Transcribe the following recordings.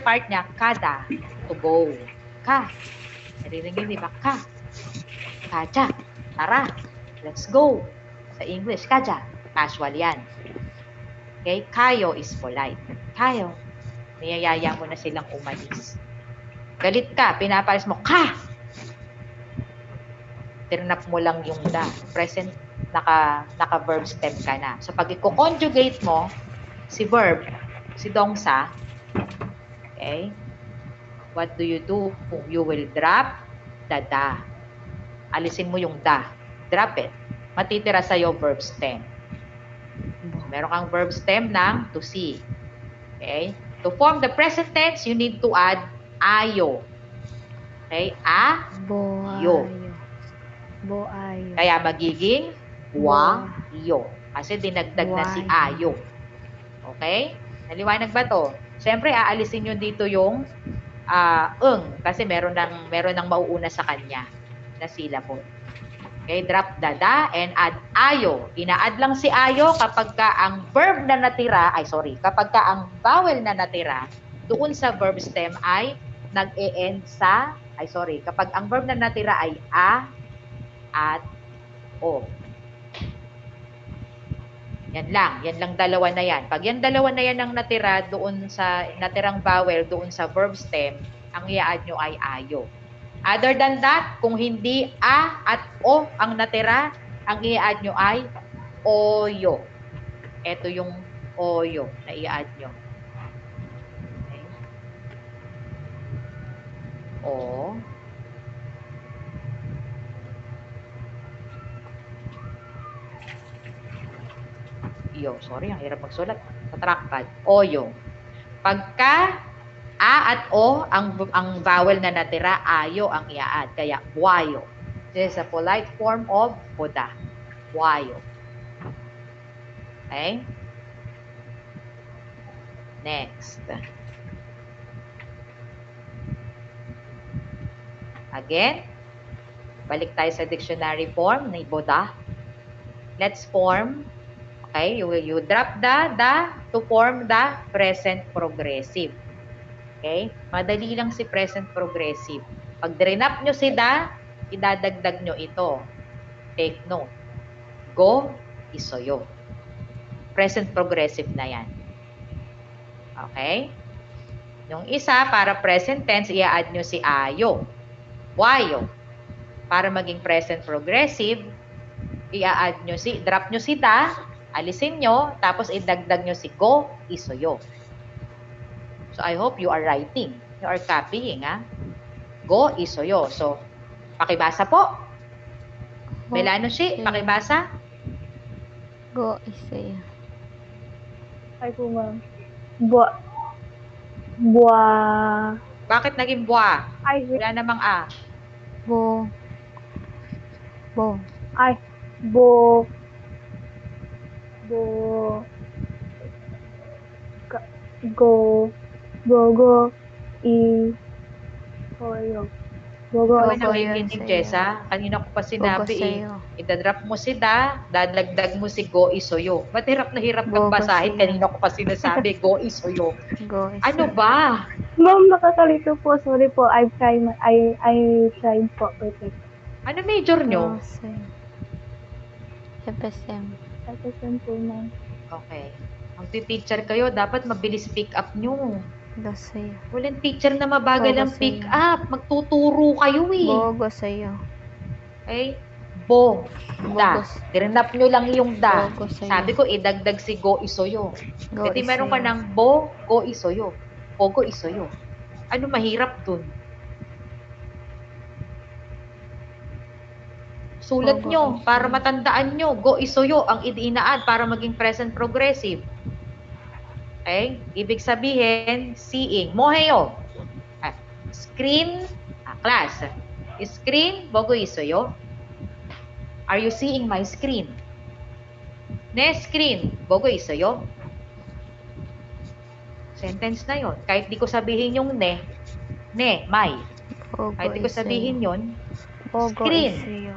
part niya, kada, to go. Ka. Narinig di ba? Ka. Kaja. Tara. Let's go. Sa English, kaja. Casual yan. Okay? Kayo is polite. Kayo. Niyayaya mo na silang umalis. Galit ka, pinapalis mo, ka! Tirnap mo lang yung da. Present, naka-verb stem ka na. So, pag i-conjugate mo, si verb, si dongsa, okay? What do? You will drop the da. Alisin mo yung da. Drop it. Matitira sa'yo verb stem. Meron kang verb stem ng to see. Okay? To form the present tense, you need to add ayo. Okay? A-yo. Boayo. Kaya magiging wa-yo. Kasi dinagdag na si ayo. Okay? Naliwanag ba to? Siyempre, aalisin nyo dito yung kasi meron ng mauuna sa kanya na syllable. Okay, drop the da and add ayo. Ina-add lang si ayo kapag ka ang verb na natira, kapag ka ang vowel na natira doon sa verb stem ay nag-e-end sa, kapag ang verb na natira ay a at o. Yan lang dalawa na yan. Pag yan dalawa na yan ang natira doon sa natirang vowel doon sa verb stem, ang i-add nyo ay ayo. Other than that, kung hindi a at o ang natira, ang i-add nyo ay oyo. Ito yung oyo na i-add nyo. Okay. O. Yo, sorry, ang hirap magsulat. Sa trackpad. Oyo. Pagka a at o, ang vowel na natira, ayo ang i-add. Kaya, buayo. This is a polite form of boda. Buayo. Okay? Next. Again, balik tayo sa dictionary form ni boda. Let's form. Okay, you drop the to form the present progressive. Okay? Madali lang si present progressive. Pag drinap nyo si da, idadagdag nyo ito. Take note. Go, isoyo. Present progressive na yan. Okay? Yung isa, para present tense, i-add nyo si ayo. Wayo. Para maging present progressive, i-add nyo drop nyo si da, alisin nyo, tapos idagdag nyo si go, isoyo. So, I hope you are writing. You are copying, ha? Go, isoyo. So, pakibasa po. Melano si, pakibasa. Go, isoyo. Ay po, ma'am. Buwa. Bakit naging bua? Ay, Wala namang a. Bo. ay, bo. Go. Oyo. Ikaw ay Go, nakikinig, yun Jessa. Kanina ko pa sinabi Go, sa'yo. Idadrop mo si da, dadagdag mo si go, isoyo. Ba't hirap na hirap kang Go, basahin? sa'yo. Kanina ko pa sinasabi, go, isoyo. Go, isoyo. Ano ba? Ma'am, nakakalito po. Sorry po. I tried po. Perfect. Ano major nyo? Go, isoyo. FSM. Tapos po, ma'am. Okay. Ang teacher kayo, dapat mabilis pick up nyo. Go, isoyo. Walang teacher na mabagal Go, ang pick sa'yo. up. Magtuturo kayo eh. Go, isoyo. Okay? Bo. Da. Go, Tirinap nyo lang yung da. Go, sa'yo. Sabi ko, idagdag si go, isoyo. Go, Kasi meron ka isoyo. ng bo, go, isoyo. O, go, isoyo. Ano mahirap dun? Sulat Go, nyo isoyo. para matandaan nyo. Go, isoyo ang inaad para maging present progressive. Okay? Ibig sabihin, seeing. Moheyo. Screen, class. Screen, bogo isoyo. Are you seeing my screen? Ne, screen, bogo isoyo. Sentence na yon. Kahit di ko sabihin yung ne, may. Go, Kahit di ko isoyo. sabihin yon, Go, screen. isoyo.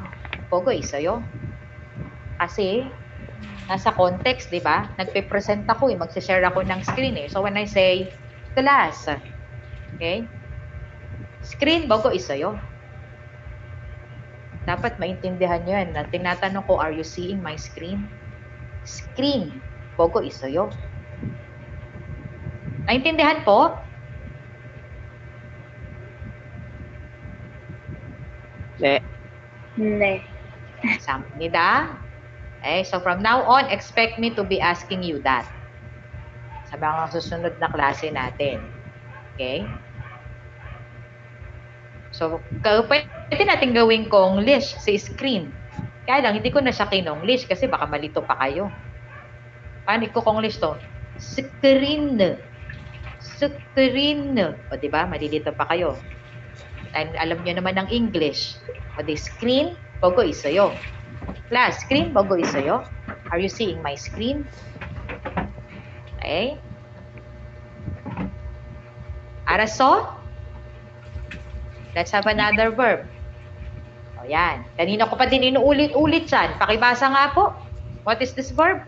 bogo isoyo. Kasi, nasa context, di ba? Nagpe-present ako magse-share ako ng screen eh. So when I say, class, Okay? Screen, bogo isoyo. Dapat maintindihan nyo yan. Na tinatanong ko, are you seeing my screen? Screen, bogo isoyo. Naintindihan po? Ne. Ne. Nida? Okay, so from now on, expect me to be asking you that. Sa mga susunod na klase natin. Okay? So, pwede natin gawin kong list sa screen. Kaya lang, hindi ko na siya kinonglish kasi baka malito pa kayo. Paano ko-konglish to? Screen. Screen. O, diba? Malilito pa kayo. And alam nyo naman ng English. O, di screen, bogo isoyo. Class, screen, bogo isoyo. Are you seeing my screen? Okay. Araso? Let's have another verb. O, yan. Kanina ko pa din inuulit-ulit yan. Pakibasa nga po. What is this verb?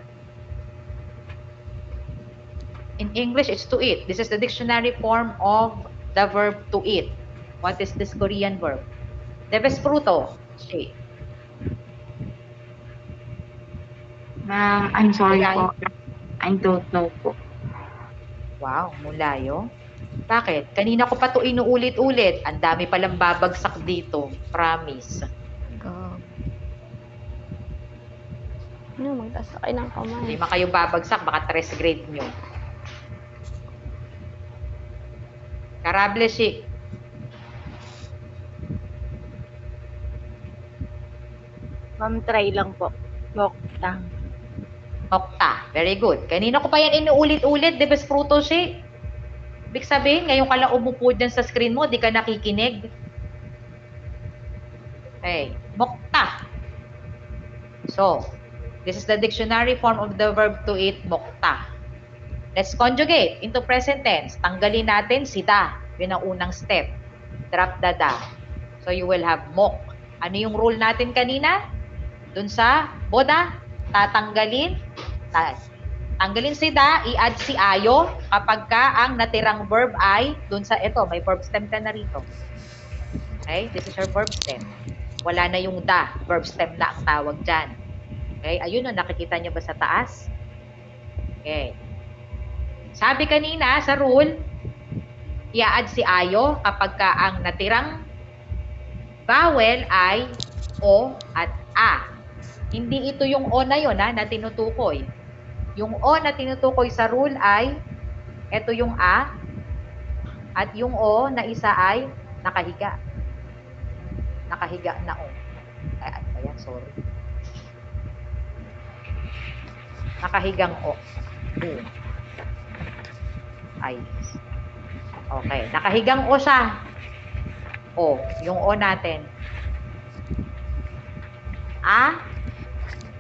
In English, it's to eat. This is the dictionary form of the verb to eat. What is this Korean verb? Debes fruto. Shi. Ma'am, I'm sorry Mulayo. po. I don't know po. Wow, mulayo. Bakit? Kanina ko pa to inuulit-ulit. Ang dami palang babagsak dito. Promise. Gag. Ano, magtaas kayo ng kamay. Hindi man kayo babagsak, baka 3 grade nyo. Karable si. Ma'am, try lang po. Moktang. Okta. Very good. Kanina ko pa yan inuulit-ulit. Debes fruto si. Ibig sabihin, ngayon ka lang umupo dyan sa screen mo, di ka nakikinig. Okay. Mokta. So, this is the dictionary form of the verb to eat, mokta. Let's conjugate into present tense. Tanggalin natin si da. Yun ang unang step. Drop the da. So, you will have mok. Ano yung rule natin kanina? Dun sa boda, tatanggalin. Tanggalin si da, i-add si ayo kapag ka ang natirang verb ay dun sa ito, may verb stem ka na rito. Okay? This is your verb stem. Wala na yung da, verb stem na ang tawag dyan. Okay? Ayun o, nakikita nyo ba sa taas? Okay. Sabi kanina sa rule, i-add si ayo kapag ka ang natirang vowel ay o at a. Hindi ito yung o na yun na tinutukoy. Yung o na tinutukoy sa rule ay ito yung a at yung o na isa ay nakahiga. Nakahiga na o. Ay, ano ba yan? Sorry. Nakahigang o. Ay. Okay. Nakahigang o siya. O. Yung o natin. A.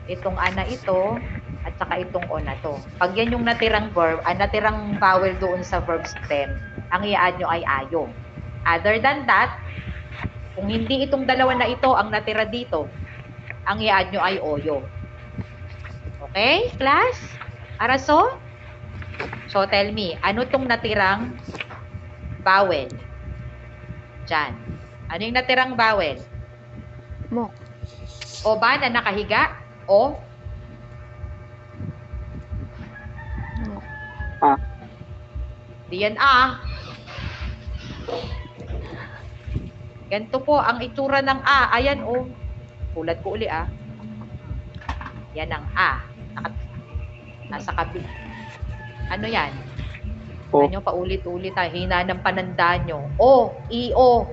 Itong a na ito. At saka itong o na to. Pag yan yung natirang verb, natirang vowel doon sa verb stem, ang i-add nyo ay ayo. Other than that, kung hindi itong dalawa na ito ang natira dito, ang i-add nyo ay oyo. Okay, class? Araso? So, tell me, ano itong natirang vowel? Diyan. Ano yung natirang vowel? Mok. O ba na nakahiga? O? Mok. Di yan Ganito po ang itsura ng a. Ayan o. Kulat ko uli Yan ang a. Nasa kabila. Ano yan? O. Ano paulit-ulit hina ng panandaan nyo. O. I-o.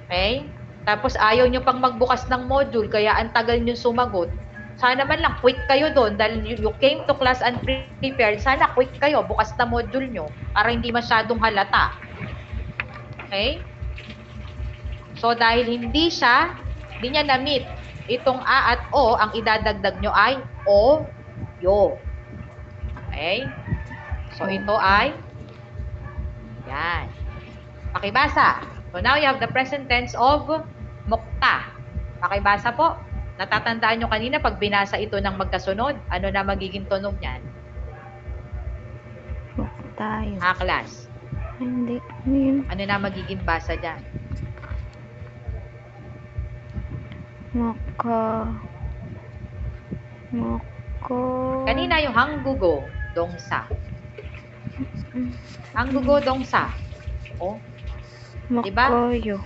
Okay? Tapos ayaw nyo pang magbukas ng module kaya ang tagal nyo sumagot. Sana man lang quick kayo doon dahil you came to class unprepared. Sana quick kayo, bukas na module nyo para hindi masyadong halata. Okay? So dahil hindi niya na-meet itong a at o, ang idadagdag nyo ay o, yo. Okay? So ito ay yan. Pakibasa. So now you have the present tense of mukta. Pakibasa po. Natatandaan nyo kanina pag binasa ito ng magkasunod, ano na magiging tunog niyan? Mok tayo. Class. Hindi. Ano yun? Ano na magiging basa dyan? Maka. Kanina yung hanggugo dongsa. Hanggugo dongsa. Oh, diba? Makoyo.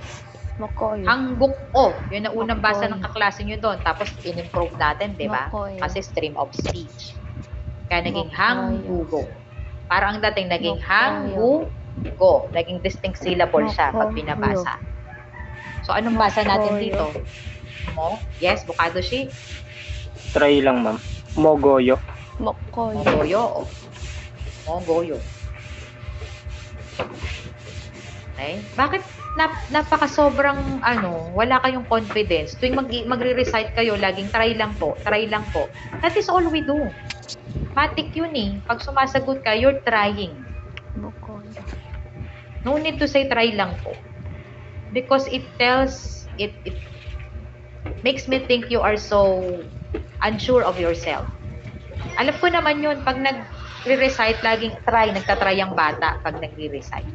Makoyo. hangguk o. Yun ang unang basa ng Makoy. kaklase nyo doon. Tapos in-improve natin, di ba? Makoy. Kasi stream of speech. Kaya naging Makoy. hanggugo. Parang ang dating naging Makoy. hanggugo. Naging distinct syllable siya pag Makoy. binabasa. So, anong basa natin Makoy. dito? Mo? Yes, bukadoshi. Try lang, ma'am. Mogoyo. Makoyo. Mogoyo. Mogoyo. Okay? Bakit napaka sobrang wala kayong confidence? Tuwing magre-recite kayo, laging try lang po. That is all we do. Matik yun eh. Pag sumasagot ka, you're trying. Makoyo. No need to say try lang po. Because it makes me think you are so unsure of yourself. Alam ko naman yun, pag nagre-recite, laging nagtatry ang bata pag nagre-recite.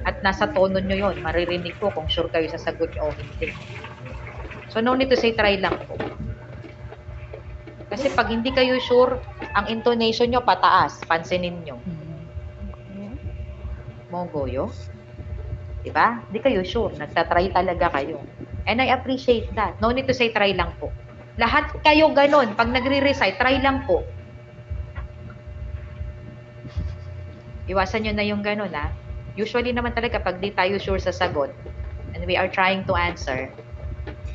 At nasa tono nyo yun, maririnig ko kung sure kayo sa sagot nyo o hindi. So, no need to say try lang po. Kasi pag hindi kayo sure, ang intonation nyo pataas, pansinin nyo. Mogoyo. Diba? Hindi kayo sure, nagtatry talaga kayo. And I appreciate that. No need to say try lang po. Lahat kayo ganun. Pag nagre-recite, try lang po. Iwasan nyo na yung ganun, ha? Usually naman talaga, pag di tayo sure sa sagot, and we are trying to answer,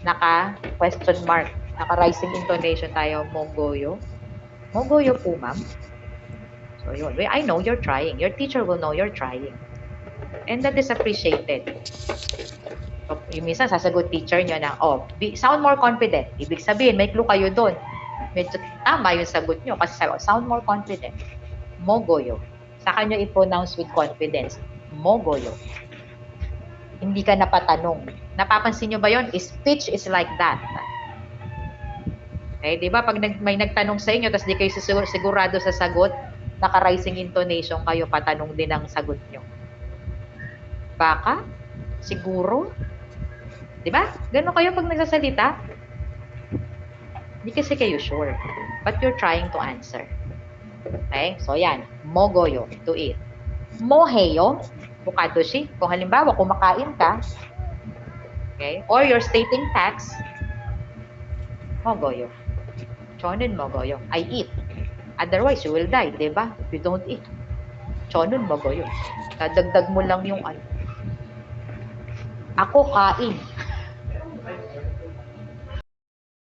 naka-question mark, naka-rising intonation tayo, mogoyo. Mogoyo po, ma'am. So, yun. I know you're trying. Your teacher will know you're trying. And that is appreciated. So, yung minsan, sasagot teacher nyo na, sound more confident. Ibig sabihin, may clue kayo doon. Medyo tama yung sagot nyo kasi sound more confident. Mogoyo. Saka nyo i-pronounce with confidence. Mogoyo. Hindi ka napatanong. Napapansin nyo ba yun? Speech is like that. Okay, di ba? Pag may nagtanong sa inyo, tapos di kayo sigurado sa sagot, naka-rising intonation kayo, patanong din ang sagot nyo. Baka? Siguro? Di ba? Ganun kayo pag nagsasalita? Hindi kasi kayo sure. But you're trying to answer. Okay? So, yan. Mogoyo. To eat. Moheyo. Bukadoshi. Kung halimbawa, kumakain ka, okay? Or you're stating facts, mogoyo. Chonin mogoyo. I eat. Otherwise, you will die. Di ba? If you don't eat. Chonin mogoyo. Dadagdag mo lang yung Ako kain.